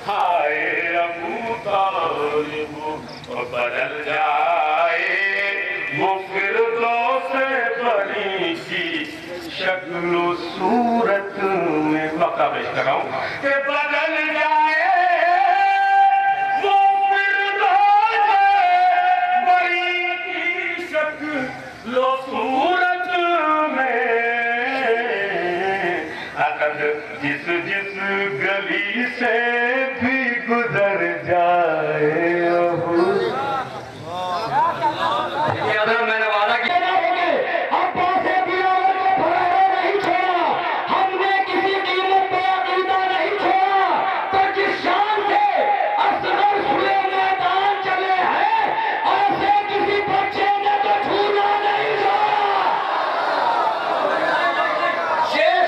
ہائے ابو طالب بدل جائے وہ فردوس بری کی شکل و صورت میں وقتہ پیش کر رہا ہوں کہ بدل جائے وہ فردوس بری کی شکل و صورت میں اگر جس گلی سے بھی گزر جائے میں نے وعدہ کیا عباس دلاور کو پھرایا نہیں چھوڑا، ہم نے کسی قیمت پہ عقیدہ نہیں چھوڑا، تو جس شان سے اصغر سوئے میدان چلے ہیں ایسے کسی بچے نے تو جھولا نہیں چھوڑا۔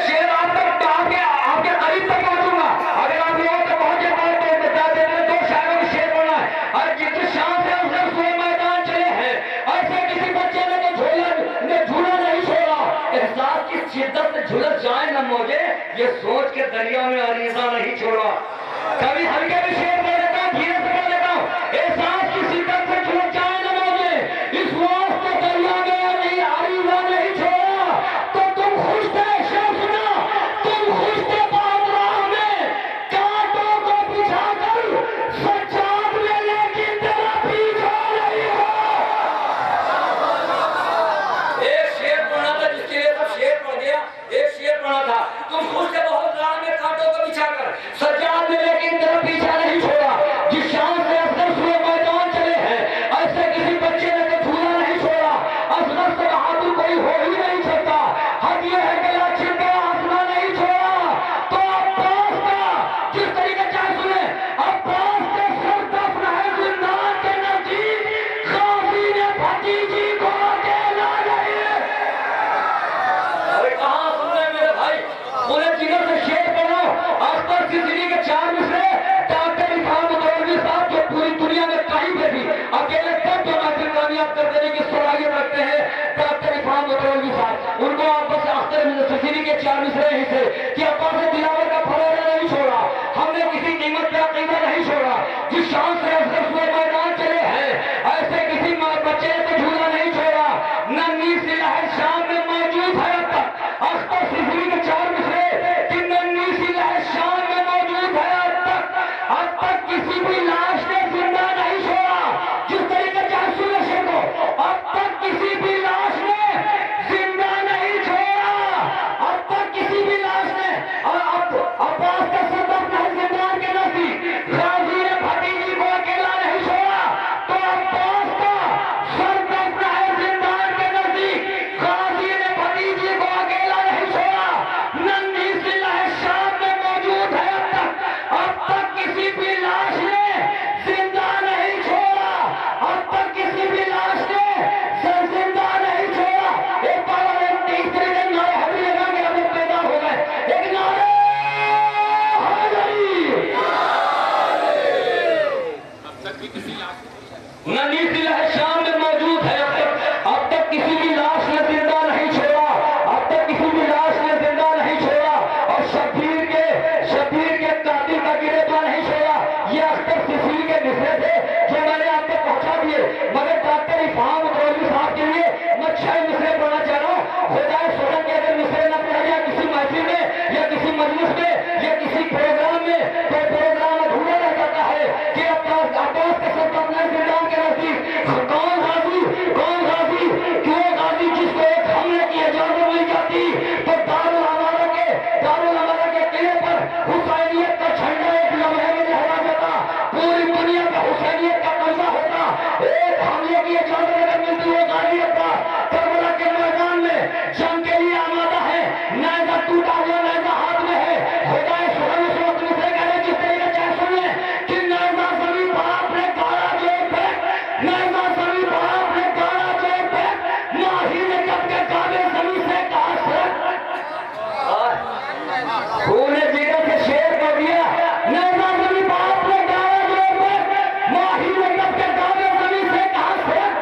شیر آپ تک آپ کے قریب تک پہنچوں گا، اگر آپ لوگوں تک پہنچے تو بتا دیتے دو شاعروں نے شیر بولا ہے، اور جس شان سے اصغر سوئے میدان چلے ہیں ایسے کسی بچے نے تو جھولا نہیں چھوڑا۔ احساس کی شدت سے جھلس جائیں نہ موجے، یہ سوچ کے دریا میں عریضہ نہیں چھوڑا۔ کبھی ہلکے بھی شیر دے دیتا ہوں، دھیرے سے کر دیتا ہوں، احساس کی شدت سے جھلس جائیں نہ موجے، اس واسطے دریا میں عریضہ نہیں چھوڑا۔ تو تم خوش تھے شمسنا، تم خوش تھے بادراہ میں، کانٹوں کو بچھا کر سجاد میں، لیکن تیرا پیچھا نہیں ہوا۔ ایک شیر پڑھا تھا جس کے لیے سب شیر پڑھ گیا، ایک شیر پڑھا تھا تم خوش تھے بہت راہ میں کانٹوں کو بچھا کر سجاد میں، لیکن تیرا پیچھا نہیں چھوڑا۔ جس شان سے اصغر سوئے میدان چلے ہیں ایسے کسی بچے نے تو جھولا نہیں چھوڑا۔ اصغر سے بہادر کوئی ہو ہی نہیں سکتا، حد یہ ہے کہ لاچھن پہ ہنسنا نہیں چھوڑا۔ تو عباس کا جس طریقے چاہے سنیں، عباس کے سر دفن ہے زندان کے نزدیک، غازی نے بھتیجی کو اکیلا نہیں۔ ارے کہاں سن رہے میرے بھائی، انہیں جگر سے شیر پڑھو، اختر سلسلے کے 4 مصرے، ڈاکٹر عرفان متولوی صاحب جو پوری دنیا میں کہیں پہ بھی اکیلے سب جو محفل کامیاب کر دینے کی صلاحیت رکھتے ہیں، ڈاکٹر عرفان متولوی صاحب، ان کو آپ بس اختر سلسلے کے 4 مصرے ہی سے کہ عباس دلاور کا پھرایا نہیں چھوڑا، ہم نے کسی قیمت پہ عقیدہ نہیں چھوڑا، جس شان سے اصغر سوئے میدان چلے ہیں ایسے کسی بچے نے تو جھولا نہیں چھوڑا۔ نہ نیسی لہر شام میں موجود ہے اب تک، اختر سلسلے کے 4 مصرے کہ نہ نیسی لہر شام میں موجود ہے اب تک کسی بھی لاش نے زندہ نہیں چھوڑا۔ جس طریقے چاہے سنے شیر کو، اب تک کسی بھی لاش نے زندہ نہیں چھوڑا، اب تک کسی بھی لاش نے، اور عباس کا سر دفن ہے زندان کے نزدیک، غازی نے بھتیجی کو اکیلا نہیں چھوڑا۔ تو عباس کا سر دفن ہے زندان کے نزدیک، غازی نے بھتیجی کو اکیلا نہیں چھوڑا۔ ننھی سی لہر شام میں موجود ہے اب تک کسی بھی لاش نے زندہ نہیں چھوڑا، اب تک کسی بھی لاش نے زندہ نہیں چھوڑا۔ ایک بار اور ایک تیسرے دن نعرے حیدری لگا کے ہم لوگ پیدا ہو گئے، ایک نعرے حیدری۔ ننھی سی لہر شام میں موجود ہے اب تک کسی بھی لاش نے زندہ نہیں چھوڑا، اب تک کسی بھی لاش نے زندہ نہیں چھوڑا، اور شبیر کے قاتل کا گرفتار نہیں چھوڑا۔ یہ اختر سلسلے کے مصرے تھے جو میں نے آپ تک پہنچا دیے، مگر ڈاکٹر عرفان متولوی صاحب کے لیے میں 6 مصرے پڑھنا چاہ رہا ہوں۔ خدائے سبحان کے اگر مصرے نہ پڑھا گیا کسی محفل میں یا کسی مجلس میں یا کسی پروگرام میں تو پروگرام ادھورا رہ جاتا ہے کہ عباس کے سر اپنے زندان کے نزدیک کون غازی کیوں غازی جس کو ایک حملے کی اجازت مل جاتی تو دارالامارہ کے قلعے پر حسینیت کا جھنڈا ایک لمحے میں لہرا جاتا، پوری دنیا میں حسینیت کا قبضہ ہوتا۔ ایک حملے کی اجازت اگر ملتی وہ غازی عباس کربلا کے میدان میں جنگ کے لیے آمادہ ہے، نیزہ ٹوٹا ہوا نیزہ ہاتھ میں ہے، خدائے سبحان اس وقت مجھ سے کہہ رہے جس طریقے چاہے سن لیں کہ نیزہ زمین پر آپ نے گاڑا جو پھینک، نیزہ زمین پر آپ نے گاڑا جو پھینک، ماہی نے کب کے کعبے زمین سے کہا سرک، خون جگر سے شیر کر دیا، نیزہ زمین پر آپ نے گاڑا جو پھینک، ماہی نے کب کے کعبے زمین سے کہا سرک،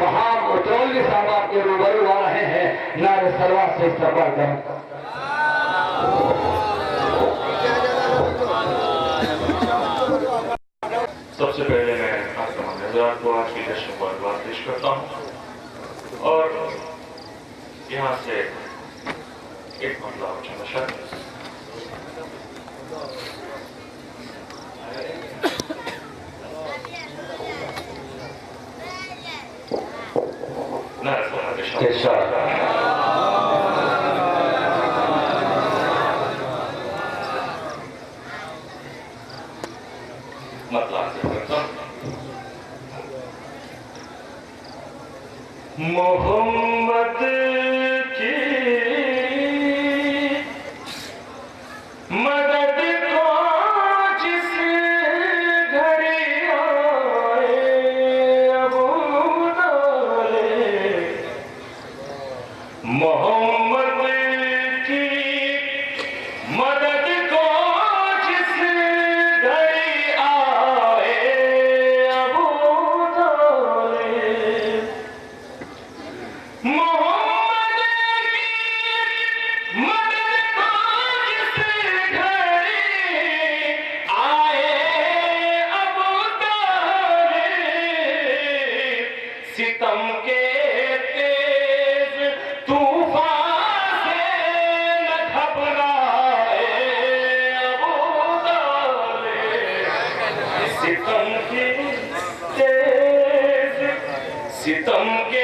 وہاں متولی صاحب آپ کے روبرو آ رہے ہیں نعرہ سلوات سے استقبال کریں. سب سے پہلے میں آپ تمام حضرات کو آج کی جشن مبارکباد پیش کرتا ہوں اور یہاں سے ایک مطلب اچھا نشر نعرہ سلوات ارشاد. محمد کی مدد کو جس گھڑی آئے ابو ڈالے. محمد کی مدد کو جس گھڑی آئے ابو ڈالے. محمد کی مدد کو جس گھڑی آئے ابو طالب. ستم کے تیز طوفان سے نہ گھبرائے ابو طالب. ستم کے تیز ستم کے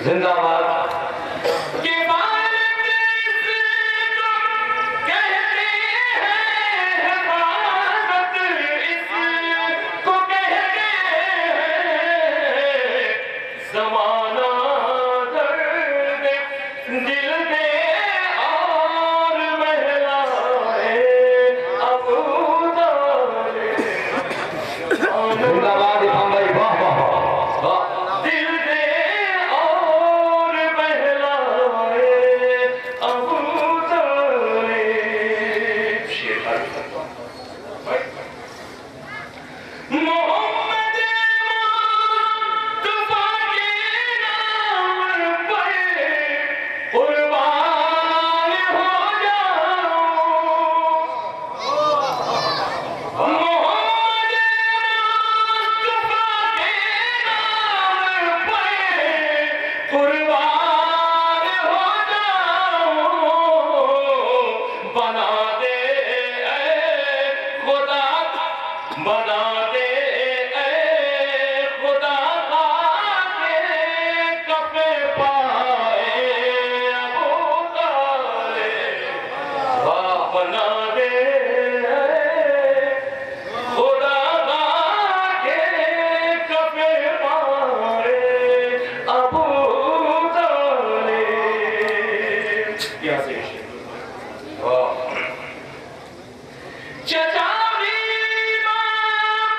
زندہ باد. زمانہ درد دل دے اور بہلائے ابو طالب. زندہ باد امام بھائی. واہ واہ واہ. دل دے اور بہلائے ابو طالب. شیر محمد مصطفیٰ کے نام پر قربان ہو جاؤں. محمد مصطفیٰ کے نام پر قربان ہو جاؤں. بنا دے اے خدا بنا دے اے خدا کے کفے پائے ابو طالب. بنا دے اے خدا کے کفے پائے ابو طالب. یہاں سے چچا بھی باپ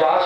4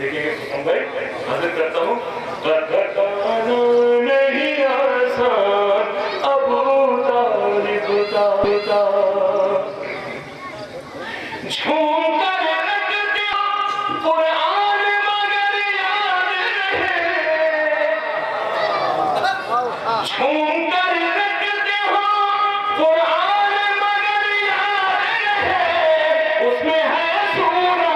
دیکھیں گے حسن بھائی حاضر کرتا ہوں قطعانا نہیں آسان ابو طالب کا جھوم کر رکھ دیا قرآن مگر یاد رہے جھوم کر رکھ دیا قرآن مگر یاد رہے اس میں ہے سورہ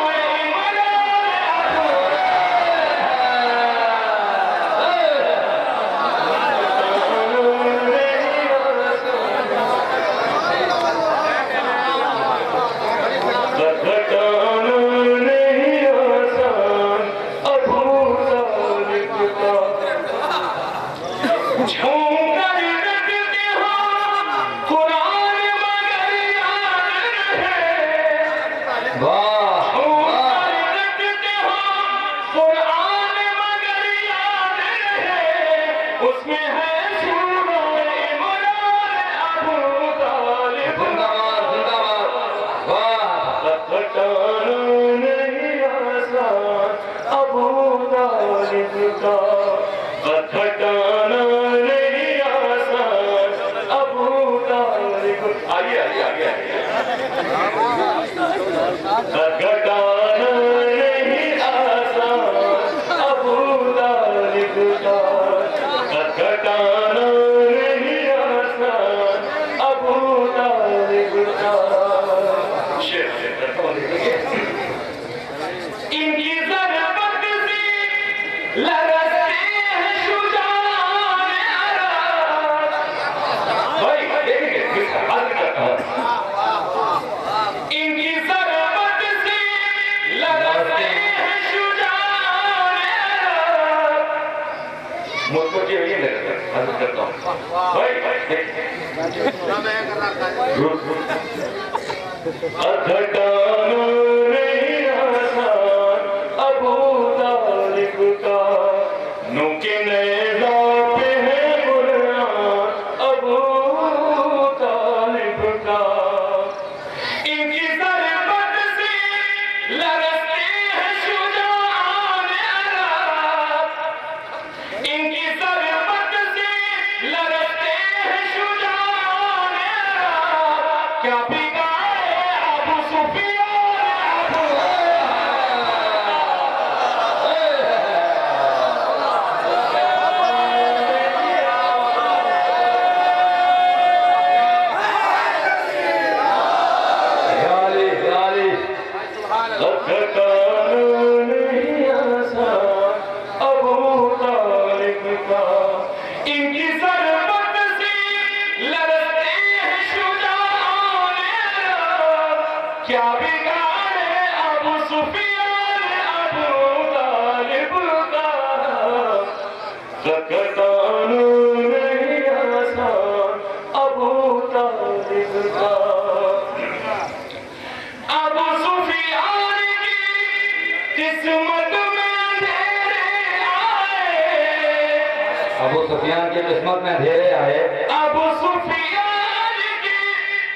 ابو سفیان کی قسمت میں اندھیرے آئے ابو سفیان کی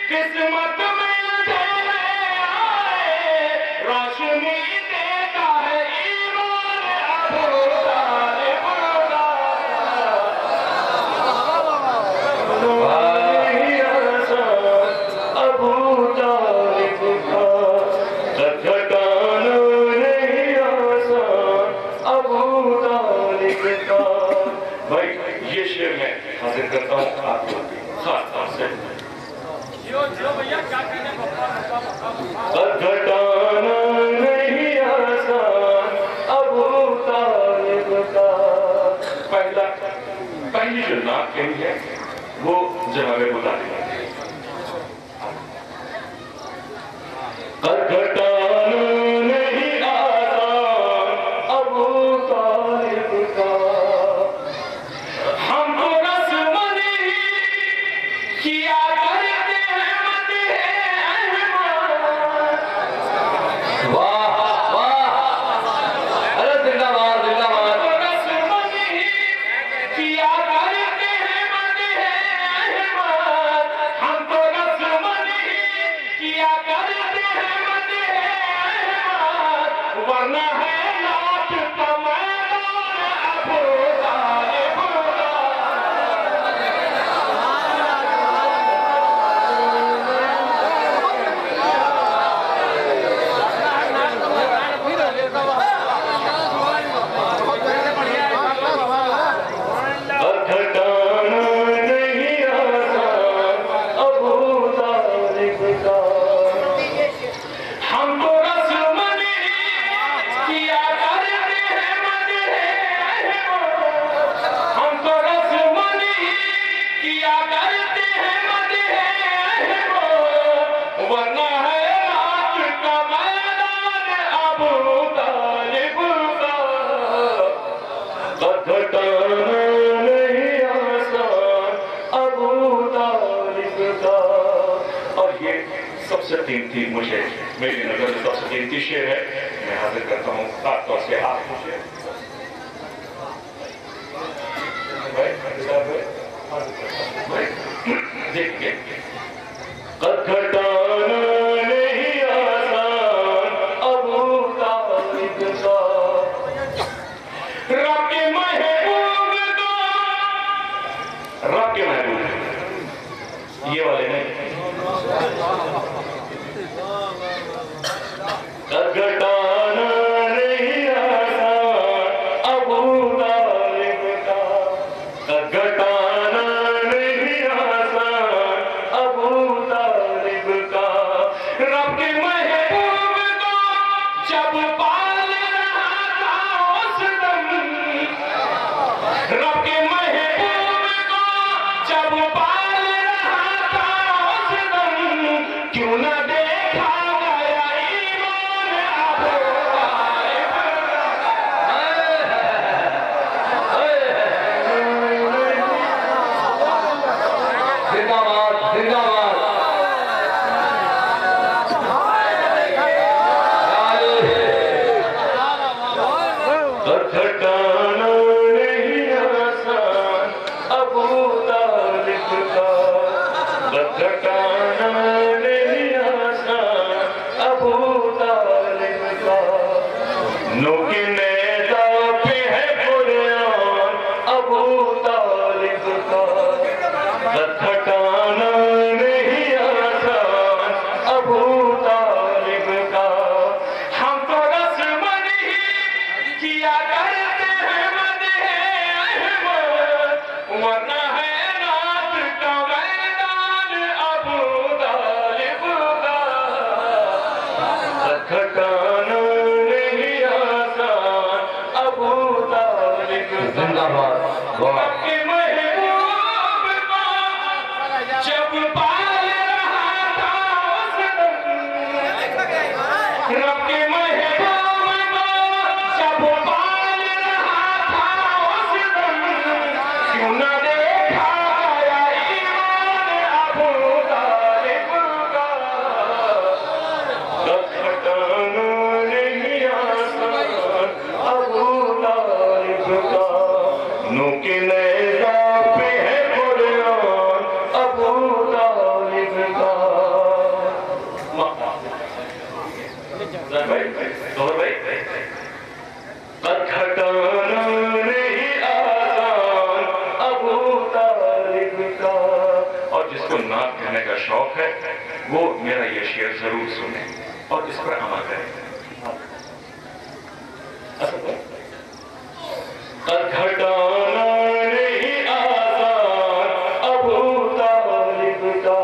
قسمت میں اندھیرے آئے روشنی دیتا ہے ایمان ابو طالب ابو طالب کا گھٹانا نہیں آسان ابو طالب کا بھائی یہ شعر میں حاضر کرتا ہوں آپ کو خاص طور سے گھٹانا نہیں آسان ابو طالب کا پہلی جو نعت کہی ہے وہ جناب ابو طالب ہے گھٹانا نہیں آسان ابو طالب کا گھٹانا نہیں آسان ابو طالب کا. اور یہ سب سے قیمتی مجھے میری نظر میں سب سے قیمتی شعر ہے. میں حاضر کرتا ہوں خاص طور سے آپ کو شعر. دیکھیے گھٹانا نہیں آسان ابو طالب کا. رب کے محبوب کا رب کے محبوب یہ والے نہیں. گھٹانا نہیں آسان ابو طالب کا. گھٹانا نہیں آسان ابو طالب کا. رب کے محبوب کو جب پال رہا تھا اس دم. رب کے محبوب کو جب پال رہا تھا اس دم. کیوں نہ دیکھا گیا ایمان ابو طالب کا. زندہ باد زندہ باد. گھٹانا نہیں آسان ابو طالب کا. گھٹانا نہیں آسان ابو طالب کا. نوک نیزہ پہ ہے قرآن ابو طالب کا. گھٹانا نہیں آسان ابو طالب کا. ہم تو رسمن ہی کیا کرتے ہیں مدح احمد. ورنہ ہے رات کا میدان ابو طالب کا. گھٹانا نہیں آسان ابو طالب کا. زندہ باد. رب کے محبوب کو جب پال رہا تھا اس دم. رب کے محبوب کو جب پال رہا تھا اس دم. کیوں نہ دیکھا گیا ایمان ابو طالب کا. گھٹانا نہیں آسان ابو طالب کا. نوک نیزہ پہ ہے قرآن ابو طالب کا. گھٹانا نہیں آسان ابو طالب کا. اور جس کو نعت کہنے کا شوق ہے وہ میرا یہ شعر ضرور سنیں اور اس پر عمل کریں. گھٹانا نہیں آسان ابو طالب کا.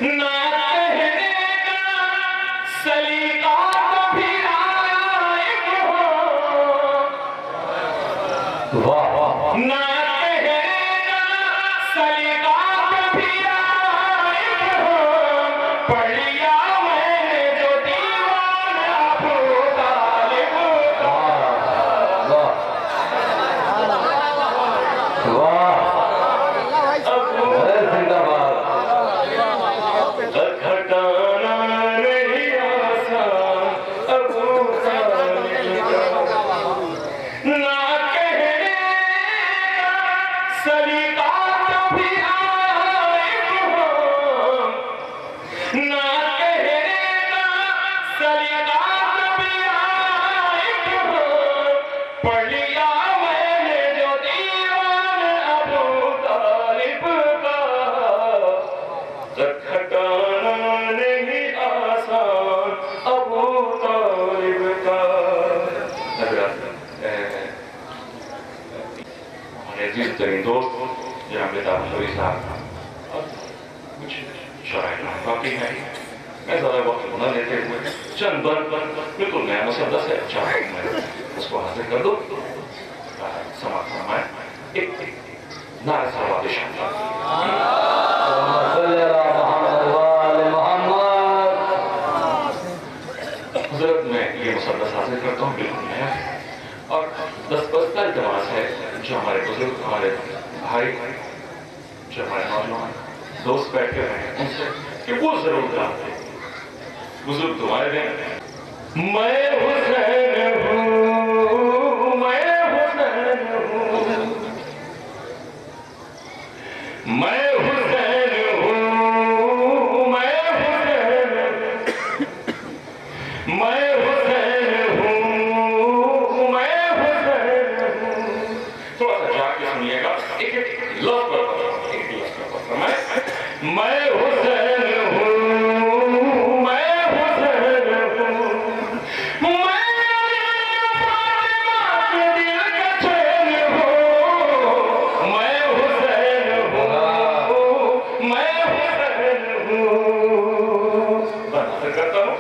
نہ کہنے کا سلیقہ کبھی عائب ہو. واہ واہ. نہ کہنے کا سلیقہ کبھی عائب ہو. پڑھ لیا میں نے جو دیوان ابو طالب کا. واہ واہ. ابو زندہ باد. گھٹانا نہیں آسان ابو طالب کا. نہ کہنے کا سلیقہ کبھی عائب ہو. نہ کہنے کا سلیقہ کبھی عائب ہو. پڑھ لیا میں نے جو دیوان ابو طالب کا. گھٹانا نہیں آسان ابو طالب کا. ہمارے عزیز ترین دوست جناب الطاف الحوری صاحب کچھ شرائط باقی ہیں. میں زیادہ وقت نہ لیتے ہوئے چند بند بالکل نیا مسدس ہے. چاہے میں اس کو حاضر کر دو. سماعت فرمائیں. ایک نعرہ صلوات شامل. صلی اللہ محمد وآل محمد. حضرت میں یہ مسدس حاصل کرتا ہوں بالکل نیا ہے. اور دستبستہ التماس ہے جو ہمارے بزرگ، ہمارے بھائی، جو ہمارے نوجوان دوست بیٹھے ہوئے ہیں ان سے کہ وہ ضرور دعا دیں، بزرگ دعائیں دیں. میں حسین ہوں، میں حسین ہوں، میں حسین ہوں، میں حسین ہوں، میں حسین ہوں، میں حسین ہوں. تھوڑا سا جا کے سنیے گا، ایک لفظ پر ایک لفظ پر میں حسین ہوں، میں حسین ہوں، میں فاطمہ کے دل کا چین ہوں، میں حسین ہوں، میں حسین ہوں. بات کرتا ہوں.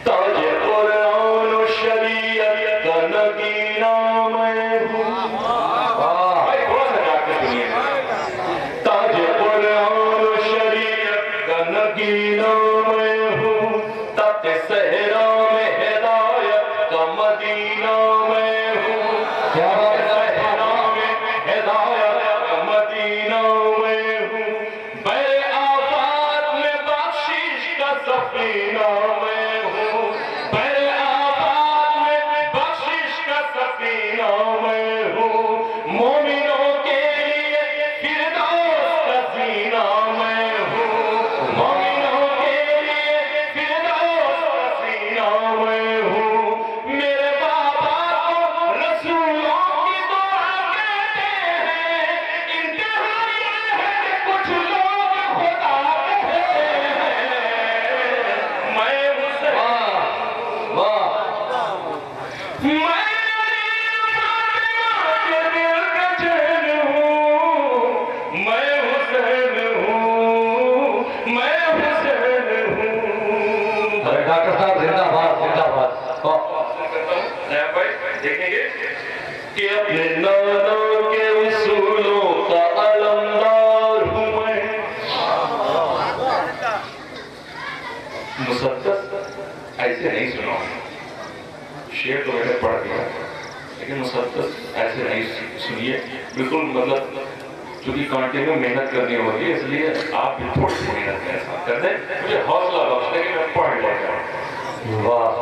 تاج قرآن و شریعت کا نگینہ میں ہوں. بھائی تھوڑا سا جا کے سنیے. تاج قرآن و شریعت کا نگینہ میں ہوں، تخت صحرا میں ہدایت کا مدینہ میں ہوں، تخت صحرا میں ہدایت کا مدینہ میں ہوں، بر آفات میں بخشش کا سفینہ میں ہوں، بر آفات میں بخشش کا سفینہ میں ہوں، مومنوں کے لیے فردوس کا زینہ میں ہوں، مومنوں کے لیے فردوس کا زینہ میں ہوں. میرے بابا کو رسولوں کی دعا کہتے ہیں، انتہا یہ ہے کہ کچھ لوگ خدا کہتے ہیں. میں حسین، میں فاطمہ کے دل کا چین ہوں، میں حسین ہوں، میں حسین ہوں. ڈاکٹر صاحب زندہ باد، زندہ باد. نیا بھائی دیکھیں گے کہ اپنے نانا کے اصولوں کا علمدار ہوں میں. مسدس ایسے نہیں سنا، شعر تو میں نے پڑھ دیا لیکن مسدس ایسے نہیں سنیے. بالکل مطلب چونکہ کنٹینیو محنت کرنی ہوگی اس لیے آپ بھی تھوڑی سی محنت کے ساتھ کر دیں. مجھے حوصلہ بخش دیں کہ میں پڑھ لے جاؤں. واہ.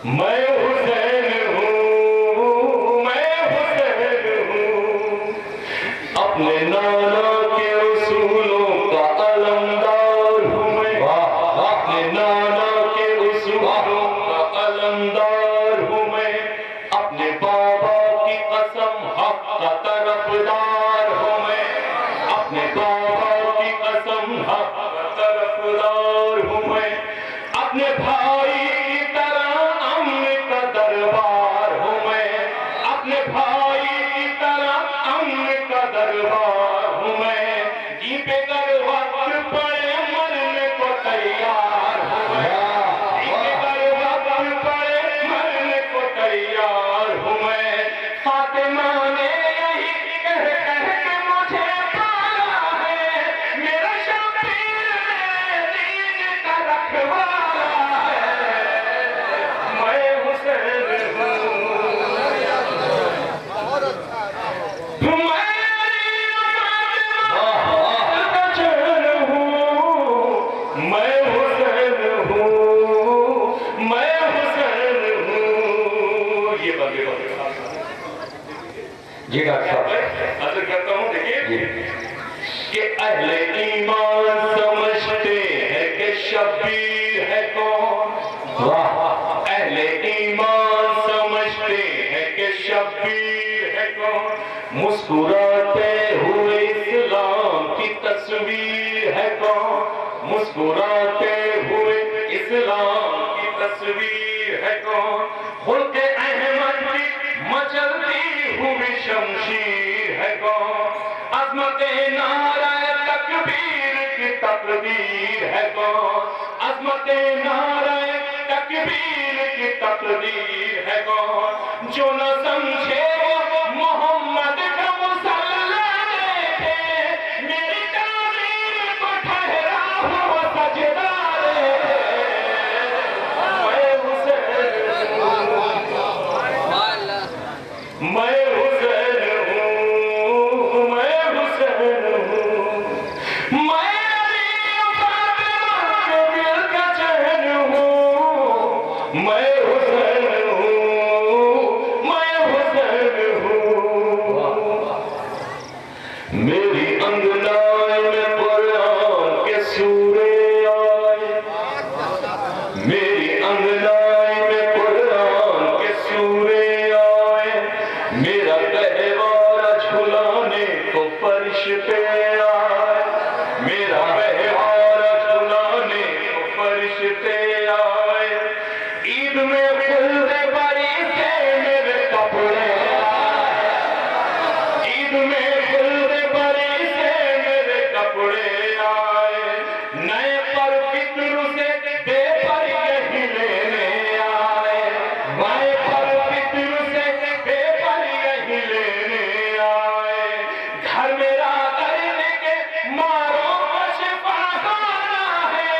میں حسین ہوں، میں حسین ہوں، اپنے نانا کے اصولوں کا علمدار ہوں میں. اپنے نانا کے اصولوں کا علمدار ہوں میں، اپنے بابا کی قسم حق کا طرفدار ہوں میں، اپنے بابا کی قسم حق کا طرفدار ہوں میں، اپنے بھائی کی طرح امن کا دربار ہوں میں، اپنے بھائی کی طرح امن کا دربار ہوں میں، جی پہ گر وقت پڑے مرنے کو تیار ہوں میں، جی پہ گر وقت پڑے مرنے کو تیار ہوں میں. فاطمہ نے یہی کہہ کے مجھے پالا ہے، میرا شبیر میرے دین کا رکھوالا ہے. میں حسین ہوں، میں فاطمہ کا چین ہوں، میں حسین ہوں، میں حسین ہوں. یہ بات جی ڈاکٹر صاحب. اثر کرتا ہوں. دیکھیے کہ اہل ایمان سمجھتے ہیں کہ شبیر ہے کون. واہ. اہل ایمان سمجھتے ہیں کہ شبیر ہے کون، مسکراتے ہوئے اسلام کی تصویر ہے کون، مسکراتے ہوئے اسلام کی تصویر ہے کون، خلق احمد کی مچلتی ہوئی شمشیر ہے کون، عظمت نعرہ تکبیر کی تقدیر ہے کون، عظمت نعرہ تکبیر کی تقدیر ہے کون، جو نہ سمجھے وہ محمد کا مسلح دیکھے، میری تعلیم کو ٹھہرا ہوا سجدہ دیکھے. میں حسین ہوں، حسین ہوں، میں حسین ہوں، میری انگنائے میں قرآن کے سورے آئے، میری انگنائے میں قرآن کے سورے آئے، میرا گہوارہ جھلانے کو فرش پہ آئے، میرا گہوارہ جھلانے کو فرش پہ آئے، عید میں پھول بری سے میرے کپڑے آئے، عید میں پھول بری سے میرے کپڑے آئے، نئے پر فکر سے بے پر یہی لینے آئے، نئے پر فکر سے بے پر یہی لینے آئے، گھر میرا درد کے ماروں کو شفا خانہ ہے،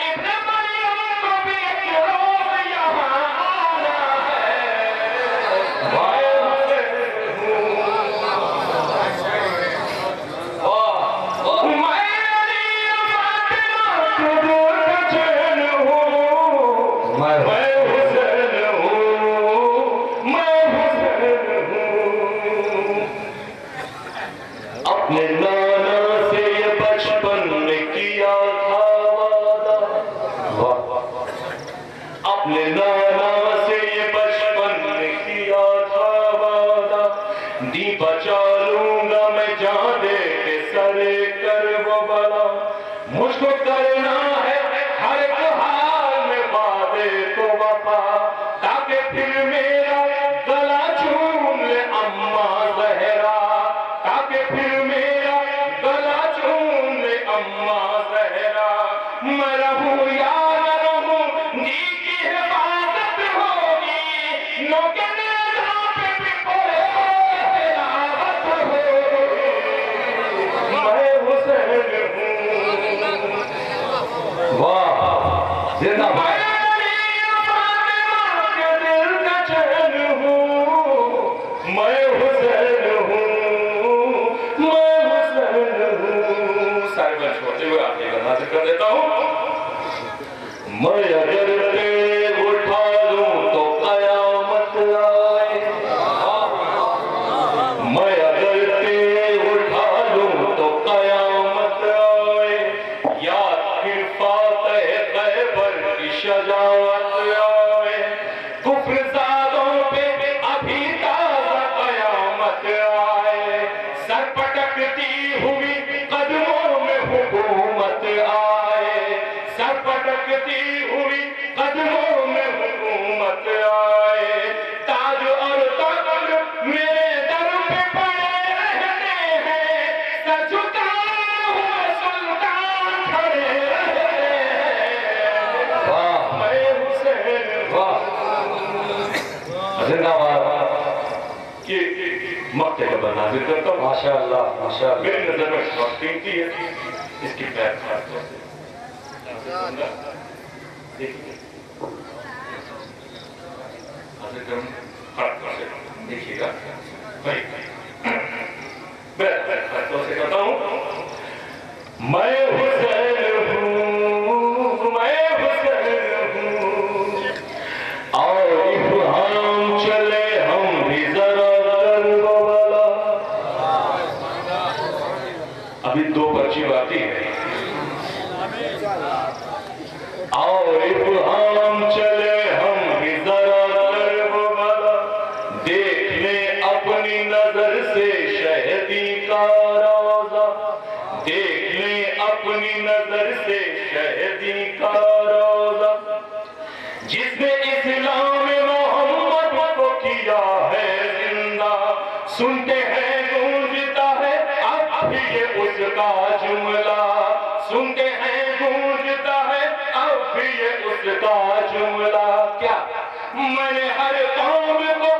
ابن مریم کو بھی ایک روز یہاں آنا ہے، میں حسین ہوں، میں علی فاطمہ کے دور کا چین ہوں، میں حسین ہوں، میں حسین ہوں، اپنے نانا سے یہ بچپن میں کیا تھا وعدہ، اپنے نانا سے یہ بچپن میں کیا تھا وعدہ، دی بچا لوں گا میں جان دے کے سرے کر وہ بلا، مجھ کو کرنا ہے ہر ایک حال میں وعدے کو وفا، تاکہ پھر میرا گلا چوم لے اماں زہرا، تاکہ پھر میرا گلا چوم لے اماں زہرا، میں رہوں یا نہ رہوں جی کی حفاظت ہوگی، نوکے نیزہ پہ بھی پڑے تلاوت ہوگی، میں حسین ہوں، واہ زندہ باد، میں علی فاطمہ کے دل کا چین ہوں، میں حسین ہوں، میں حسین ہوں، سارے بن چھوڑتے ہوئے آپ یہ گانا ذکر دیتا ہوں، میں اگر تیغ اٹھا لوں تو قیامت آئے، میں اگر تیغ اٹھا لوں تو قیامت آئے، یاد پھر فاتح خیبر کی شجاعت آئے، کفر زادوں پہ ابھی تازہ قیامت آئے، سر پٹکتی ہوئی قدموں میں حکومت آئے، سر پٹکتی ہوئی قدموں میں حکومت آئے، تاج اور تخت میرے در پہ پڑے رہتے ہیں، سر جھکائے ہوئے سلطان کھڑے رہتے ہیں، واہ میں حسین، واہ زندہ باد، یہ مقتے کا بناظر کرتا ہوں، ماشاءاللہ ماشاءاللہ، میری نظر میں وقت قیمتی ہے، اس کی پیر خاص طور سے دیکھیے، حضرت ہم خاص طور سے دیکھیے گا، میں خاص طور سے کہتا ہوں، میں حسین ہوں، میں حسین ہوں، اور افہام چلے ہم بھی ذرا درب والا، ابھی دو بچی باقی ہیں، اور افہام چلے ہم بھی ذرا درب والا، دیکھ لیں اپنی نظر سے شہدی کا روضہ، دیکھ لیں اپنی نظر سے شہدی کا روضہ، جس نے اسلام محمد کو کیا ہے زندہ، سنتے ہیں گونجتا ہے اب بھی یہ اس کا جملہ، سنتے ہیں گونجتا ہے اب بھی یہ اس کا جملہ، کیا میں نے ہر قوم کو